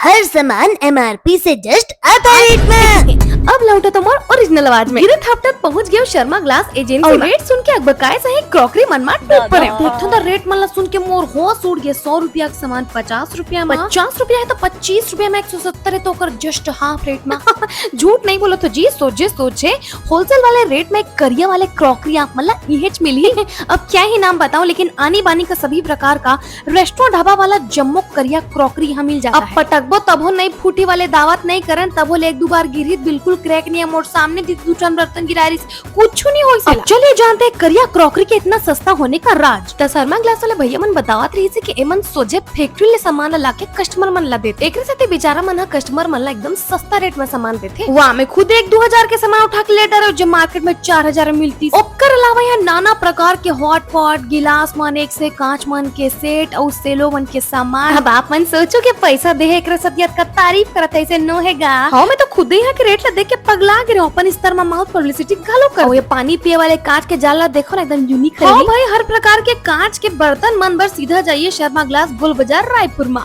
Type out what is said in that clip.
हर सामान MRP से just आधा रेट में। अब लौटा तुम्हार ओरिजिनल आवाज में। गिरत हफ्ता पहुंच गयो शर्मा ग्लास एजेंसी। और रेट सुन के अब बकाए सही क्रॉकरी मनमा टूट पड़े। देखो तो रेट मन सुन के मोर होश उड़ गया। 100 रुपया का सामान 50 रुपया में, 50 रुपया है तो 25 रुपया में, 170 है तो कर जस्ट हाफ रेट में। झूठ नहीं बोलो तो जी, सोचे होलसेल वाले रेट में करिया वाले क्रॉकरी आप मतलब इहेच मिली। अब क्या ही नाम बताऊं, लेकिन आनी बानी का सभी प्रकार का रेस्टोरेंट ढाबा वाला जम्मो करिया क्रॉकरी यहाँ मिल जाता है। अब पटकबो तबो नहीं फूटी वाले दावत नहीं करन, तबो ले एक दो बार गिरी बिल्कुल क्रैक नहीं है। मोर सामने दूसरा बर्तन गिराई कुछ नहीं हो। अब चलिए जानते हैं करिया क्रॉकरी के इतना सस्ता होने का राज। तो शर्मा ग्लास वाले भैया मन बतावत रही थी कि एमन सोचे फैक्ट्री ले सामान ला के कस्टमर मन ला देते। एक साथे बेचारा मन कस्टमर मन ला एकदम सस्ता रेट में सामान देते। वहाँ में खुद 1-2 हजार के सामान उठा के ले डरे जो मार्केट में 4 हजार में मिलती। ओकर अलावा यहाँ नाना प्रकार के हॉट पॉट, गिलास मन, एक से कांच मन के सेट और सेलो मन के सामान। अब आप मन सोचो के पैसा दे एक रसदियत का तारीफ करत ऐसे नो हैगा। हाँ मैं तो खुद ही यहाँ के रेट ला देख के पगला गिरे। अपन स्तर में माउथ पब्लिसिटी घालो कर। ये पानी पिए वाले कांच के जाला देखो ना, एकदम यूनिक है। हाँ भाई, हर प्रकार के कांच के बर्तन मन बर सीधा जाइए शर्मा ग्लास गोल बाजार रायपुर में।